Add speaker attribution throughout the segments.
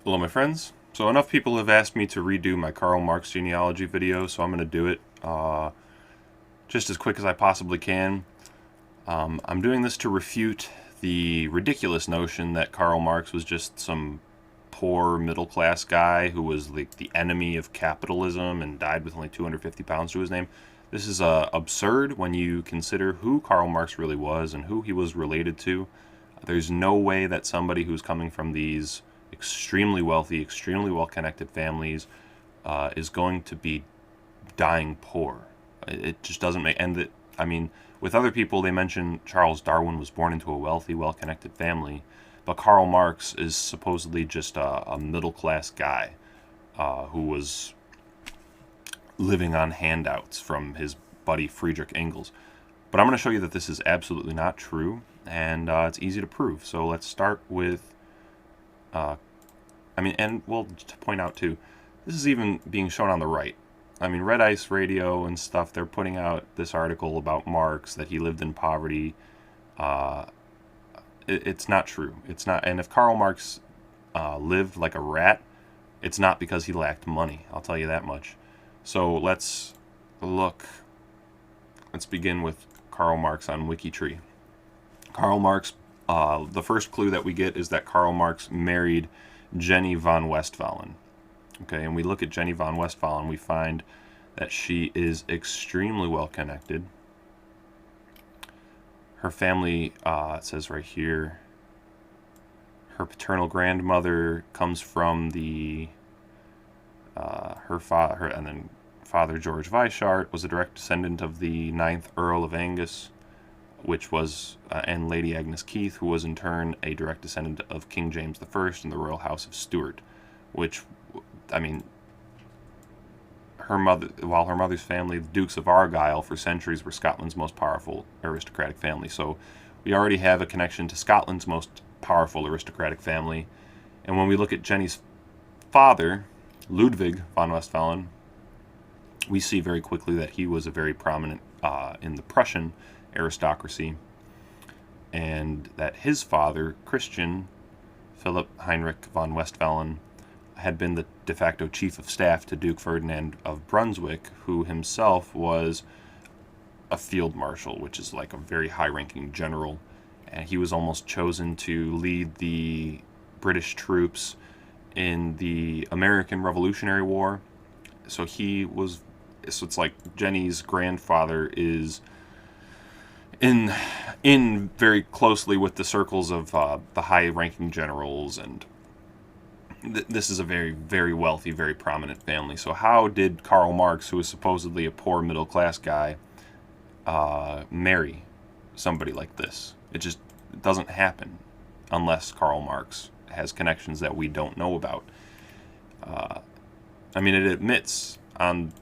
Speaker 1: Hello, my friends. So enough people have asked me to redo my Karl Marx genealogy video, so I'm going to do it just as quick as I possibly can. I'm doing this to refute the ridiculous notion that Karl Marx was just some poor middle-class guy who was like the enemy of capitalism and died with only 250 pounds to his name. This is absurd when you consider who Karl Marx really was and who he was related to. There's no way that somebody who's coming from these extremely wealthy, extremely well-connected families is going to be dying poor. It just doesn't make. I mean, with other people, they mention Charles Darwin was born into a wealthy, well-connected family, but Karl Marx is supposedly just a middle-class guy who was living on handouts from his buddy Friedrich Engels. But I'm going to show you that this is absolutely not true, and it's easy to prove. So let's start with, and we'll just point out too, this is even being shown on the right. I mean, Red Ice Radio and stuff, they're putting out this article about Marx, that he lived in poverty. It's not true. It's not. And if Karl Marx lived like a rat, it's not because he lacked money. I'll tell you that much. So let's look. Let's begin with Karl Marx on wikitree. Karl Marx, the first clue that we get is that Karl Marx married Jenny von Westphalen. Okay, and we look at Jenny von Westphalen, we find that she is extremely well connected. Her family, it says right here, her paternal grandmother comes from the her father, and then Father George Weishart was a direct descendant of the 9th Earl of Angus, which was, and Lady Agnes Keith, who was in turn a direct descendant of King James I in the Royal House of Stuart, which, I mean, her mother's family, the Dukes of Argyll, for centuries were Scotland's most powerful aristocratic family. So we already have a connection to Scotland's most powerful aristocratic family. And when we look at Jenny's father, Ludwig von Westphalen, we see very quickly that he was a very prominent in the Prussian aristocracy, and that his father, Christian Philipp Heinrich von Westphalen, had been the de facto chief of staff to Duke Ferdinand of Brunswick, who himself was a field marshal, which is like a very high-ranking general, and he was almost chosen to lead the British troops in the American Revolutionary War. So it's like Jenny's grandfather is in very closely with the circles of the high-ranking generals, and this is a very, very wealthy, very prominent family. So how did Karl Marx, who is supposedly a poor middle-class guy, marry somebody like this? It doesn't happen unless Karl Marx has connections that we don't know about. It admits on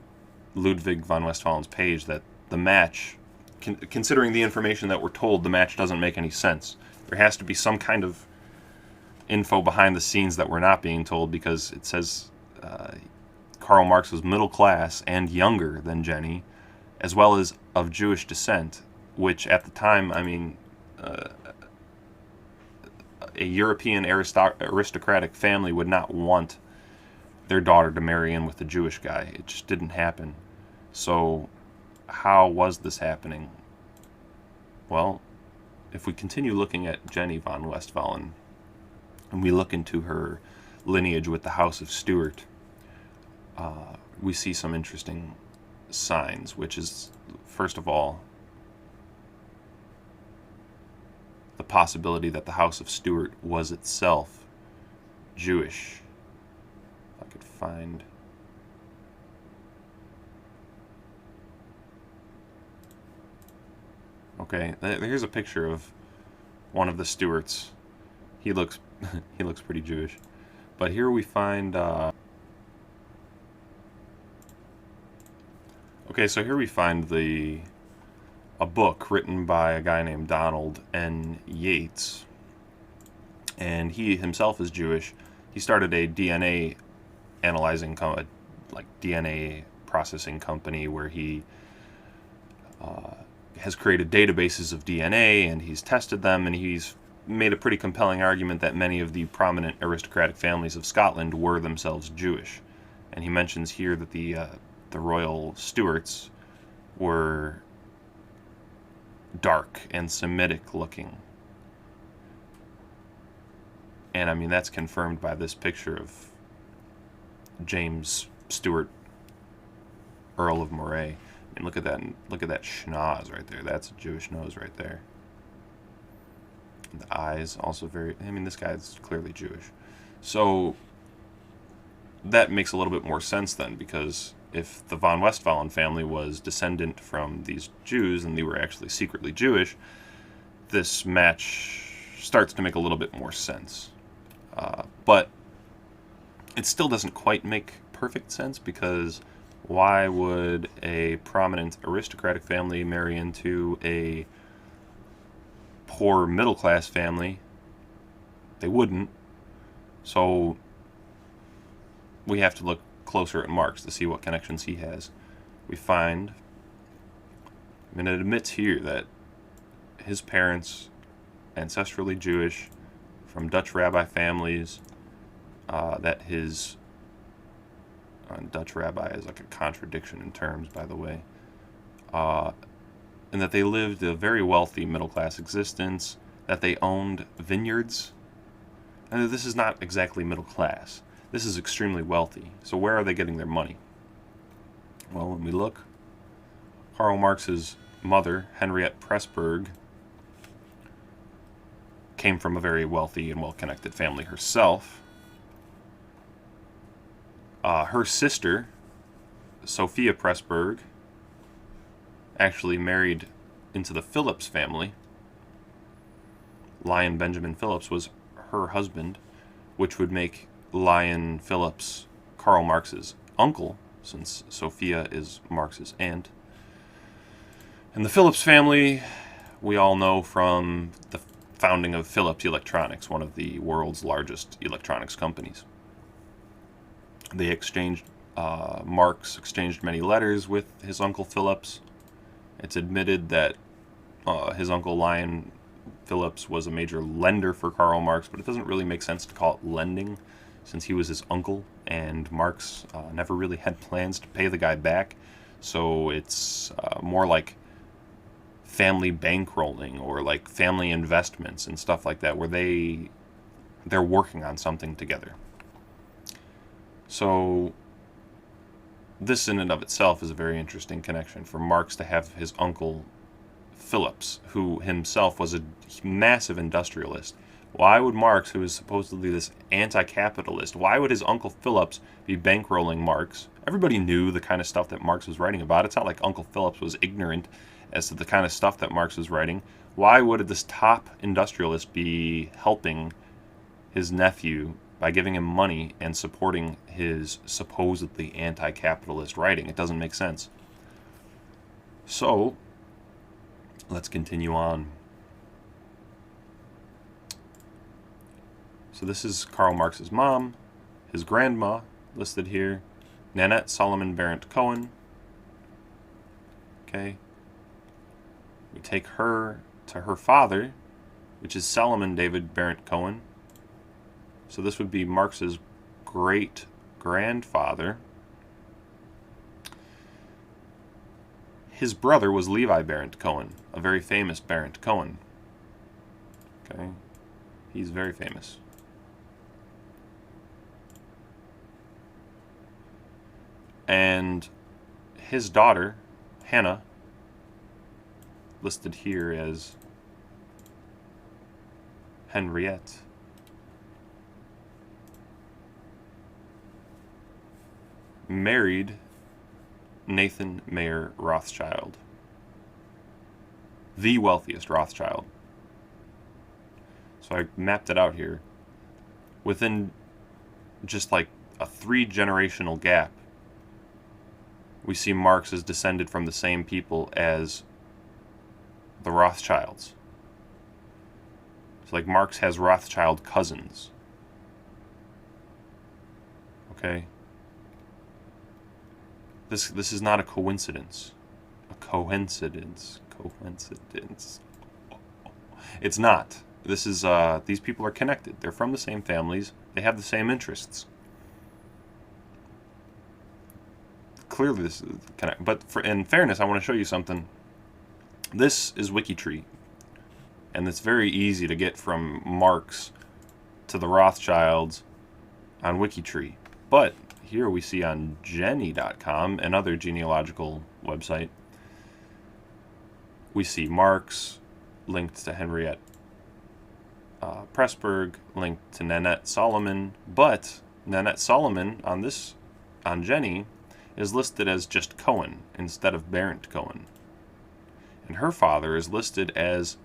Speaker 1: Ludwig von Westphalen's page that the match, considering the information that we're told, the match doesn't make any sense. There has to be some kind of info behind the scenes that we're not being told, because it says Karl Marx was middle class and younger than Jenny, as well as of Jewish descent, which at the time, a European aristocratic family would not want their daughter to marry in with a Jewish guy. It just didn't happen. So how was this happening? Well, if we continue looking at Jenny von Westphalen, and we look into her lineage with the House of Stuart, we see some interesting signs, which is, first of all, the possibility that the House of Stuart was itself Jewish. If I could find... Okay, here's a picture of one of the Stuarts. He looks he looks pretty Jewish. But here we find okay, so here we find a book written by a guy named Donald N. Yates, and he himself is Jewish. He started a DNA analyzing DNA processing company where he has created databases of DNA, and he's tested them, and he's made a pretty compelling argument that many of the prominent aristocratic families of Scotland were themselves Jewish. And he mentions here that the royal Stuarts were dark and Semitic looking. And I mean, that's confirmed by this picture of James Stuart, Earl of Moray. I mean, look at that schnoz right there. That's a Jewish nose right there. And the eyes also very, I mean, this guy's clearly Jewish. So that makes a little bit more sense then, because if the von Westphalen family was descendant from these Jews and they were actually secretly Jewish, this match starts to make a little bit more sense. But it still doesn't quite make perfect sense, because why would a prominent aristocratic family marry into a poor middle-class family? They wouldn't. So we have to look closer at Marx to see what connections he has. We find, I mean, it admits here that his parents, ancestrally Jewish, from Dutch rabbi families, that his Dutch rabbi is like a contradiction in terms, by the way, and that they lived a very wealthy middle-class existence, that they owned vineyards. And this is not exactly middle class. This is extremely wealthy. So where are they getting their money? Well, when we look, Karl Marx's mother, Henriette Pressburg, came from a very wealthy and well-connected family herself. Her sister, Sophia Pressburg, actually married into the Phillips family. Lyon Benjamin Phillips was her husband, which would make Lyon Phillips Karl Marx's uncle, since Sophia is Marx's aunt. And the Phillips family, we all know from the founding of Philips Electronics, one of the world's largest electronics companies. They exchanged, Marx exchanged many letters with his uncle Phillips. It's admitted that his uncle Lyon Phillips was a major lender for Karl Marx, but it doesn't really make sense to call it lending, since he was his uncle, and Marx never really had plans to pay the guy back. So it's more like family bankrolling, or like family investments and stuff like that, where they're working on something together. So this in and of itself is a very interesting connection for Marx to have his uncle Phillips, who himself was a massive industrialist. Why would Marx, who is supposedly this anti-capitalist, why would his uncle Phillips be bankrolling Marx? Everybody knew the kind of stuff that Marx was writing about. It's not like Uncle Phillips was ignorant as to the kind of stuff that Marx was writing. Why would this top industrialist be helping his nephew by giving him money and supporting his supposedly anti-capitalist writing? It doesn't make sense. So let's continue on. So this is Karl Marx's mom, his grandma, listed here, Nanette Solomon Barrett Cohen. Okay. We take her to her father, which is Solomon David Barrett Cohen. So this would be Marx's great-grandfather. His brother was Levi Barrett Cohen, a very famous Barrett Cohen. Okay. He's very famous. And his daughter, Hannah, listed here as Henriette, married Nathan Mayer Rothschild, the wealthiest Rothschild. So I mapped it out here. Within just like a 3-generational gap, we see Marx is descended from the same people as the Rothschilds. So like Marx has Rothschild cousins. Okay? This is not a coincidence. A coincidence. It's not. these people are connected. They're from the same families. They have the same interests. Clearly, this is connect. But in fairness, I want to show you something. This is wikitree, and it's very easy to get from Marx to the Rothschilds on wikitree. But here we see on Jenny.com, another genealogical website, we see Marx linked to Henriette Pressburg, linked to Nanette Solomon, but Nanette Solomon on Jenny is listed as just Cohen instead of Barent Cohen. And her father is listed as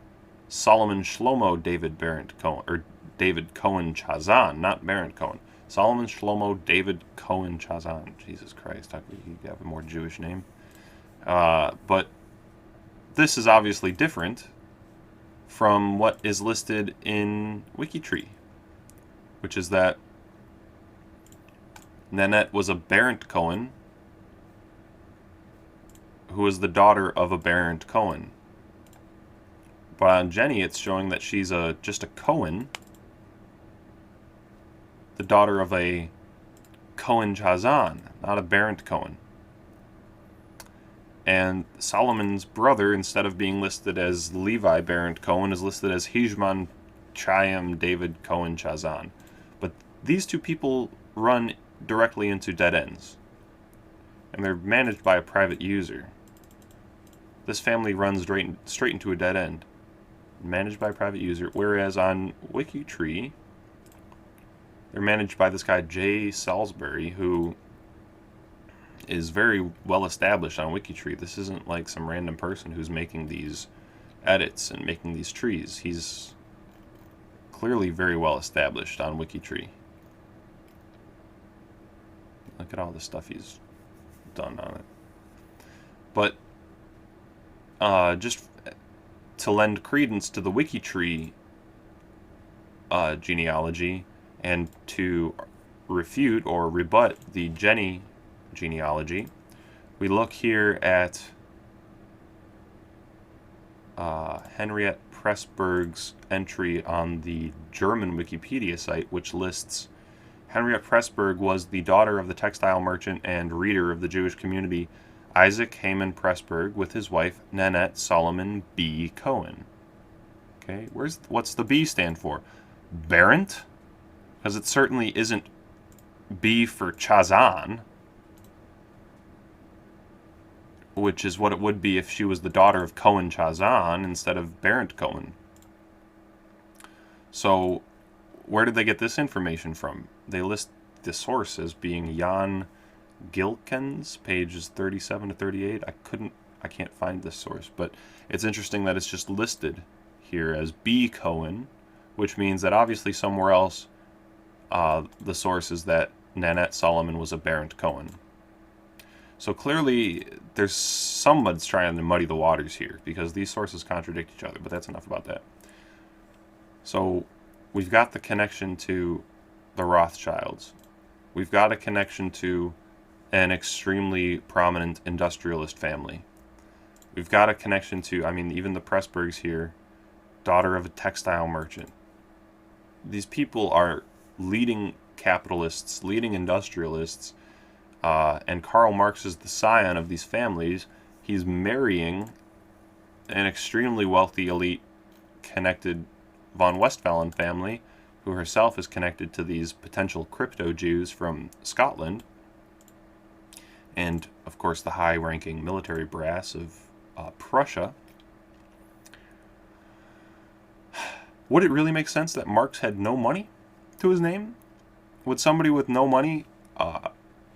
Speaker 1: Solomon Shlomo David Barent Cohen, or David Cohen Chazan, not Barent Cohen. Solomon Shlomo David Cohen Chazan. Jesus Christ, how could you have a more Jewish name? But this is obviously different from what is listed in wikitree, which is that Nanette was a Barent Cohen who is the daughter of a Barent Cohen. But on Jenny, it's showing that she's just a Cohen, the daughter of a Cohen Chazan, not a Barent Cohen. And Solomon's brother, instead of being listed as Levi Barent Cohen, is listed as Hishman Chaim David Cohen Chazan. But these two people run directly into dead ends, and they're managed by a private user. This family runs straight into a dead end, managed by a private user, whereas on wikitree, they're managed by this guy Jay Salisbury, who is very well established on wikitree. This isn't like some random person who's making these edits and making these trees. He's clearly very well established on wikitree. Look at all the stuff he's done on it. But just to lend credence to the wikitree genealogy and to refute or rebut the Jenny genealogy, we look here at Henriette Pressburg's entry on the German Wikipedia site, which lists Henriette Pressburg was the daughter of the textile merchant and reader of the Jewish community Isaac Haman Pressburg with his wife Nanette Solomon B. Cohen. Okay, what's the B stand for? Barent? Because it certainly isn't B for Chazan, which is what it would be if she was the daughter of Cohen Chazan instead of Barent Cohen. So where did they get this information from? They list the source as being Jan Gilkens, pages 37 to 38. I can't find this source, but it's interesting that it's just listed here as B. Cohen, which means that obviously somewhere else the source is that Nanette Solomon was a Barent Cohen. So clearly there's someone's trying to muddy the waters here because these sources contradict each other, but that's enough about that. So we've got the connection to the Rothschilds. We've got a connection to an extremely prominent industrialist family. We've got a connection to, even the Pressburgs here, daughter of a textile merchant. These people are leading capitalists, leading industrialists, and Karl Marx is the scion of these families. He's marrying an extremely wealthy, elite, connected von Westphalen family, who herself is connected to these potential crypto Jews from Scotland, and of course the high-ranking military brass of Prussia. Would it really make sense that Marx had no money to his name? Would somebody with no money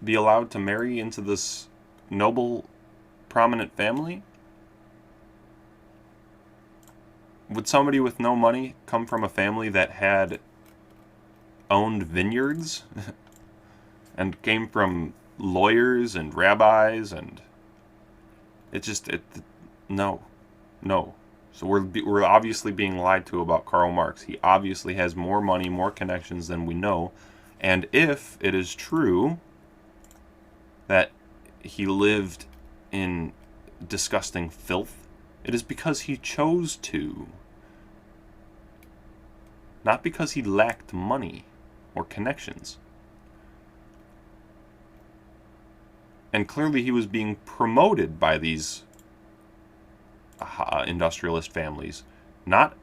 Speaker 1: be allowed to marry into this noble, prominent family? Would somebody with no money come from a family that had owned vineyards and came from lawyers and rabbis? And no. So we're obviously being lied to about Karl Marx. He obviously has more money, more connections than we know. And if it is true that he lived in disgusting filth, it is because he chose to. not because he lacked money or connections. And clearly he was being promoted by these industrialist families, not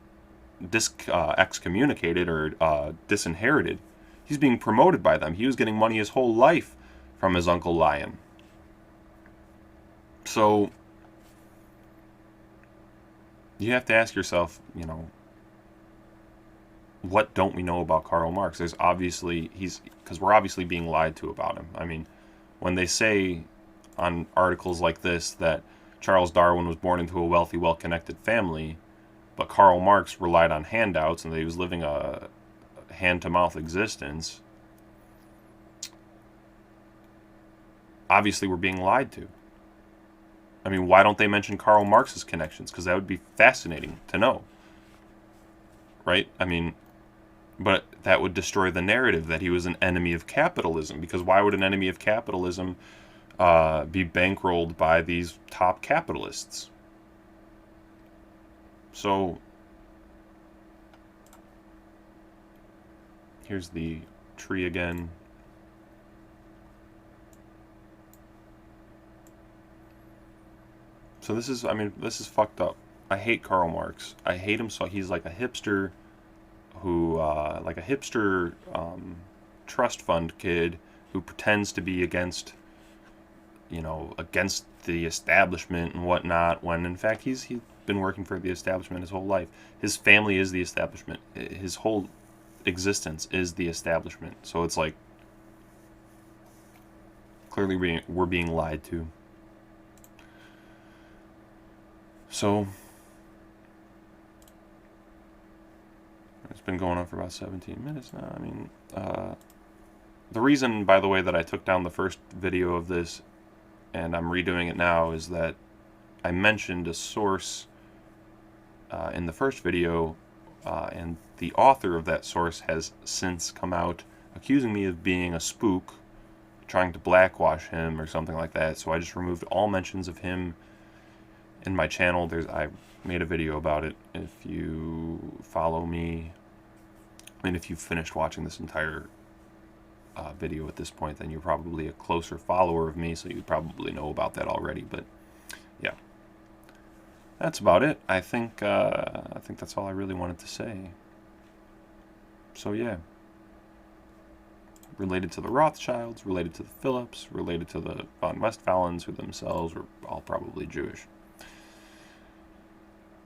Speaker 1: excommunicated or disinherited. He's being promoted by them. He was getting money his whole life from his Uncle Lion. So you have to ask yourself, you know, what don't we know about Karl Marx? There's obviously, because we're obviously being lied to about him. I mean, when they say on articles like this that Charles Darwin was born into a wealthy, well-connected family, but Karl Marx relied on handouts and that he was living a hand-to-mouth existence, obviously we're being lied to. I mean, why don't they mention Karl Marx's connections? Because that would be fascinating to know. Right? I mean, but that would destroy the narrative that he was an enemy of capitalism. Because why would an enemy of capitalism be bankrolled by these top capitalists? So, here's the tree again. So this is, I mean, this is fucked up. I hate Karl Marx. I hate him so he's like a hipster who, like a hipster trust fund kid who pretends to be against, you know, against the establishment and whatnot, when in fact he's been working for the establishment his whole life. His family is the establishment. His whole existence is the establishment. So it's like, clearly we're being lied to. So, it's been going on for about 17 minutes now. I mean, the reason, by the way, that I took down the first video of this and I'm redoing it now is that I mentioned a source in the first video, and the author of that source has since come out accusing me of being a spook, trying to blackwash him or something like that. So I just removed all mentions of him in my channel. I made a video about it. If you follow me, and if you've finished watching this entire video at this point, then you're probably a closer follower of me, so you probably know about that already. But yeah, that's about it. I think that's all I really wanted to say. So yeah, related to the Rothschilds, related to the Phillips, related to the von Westphalens, who themselves were all probably Jewish.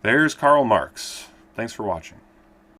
Speaker 1: There's Karl Marx. Thanks for watching.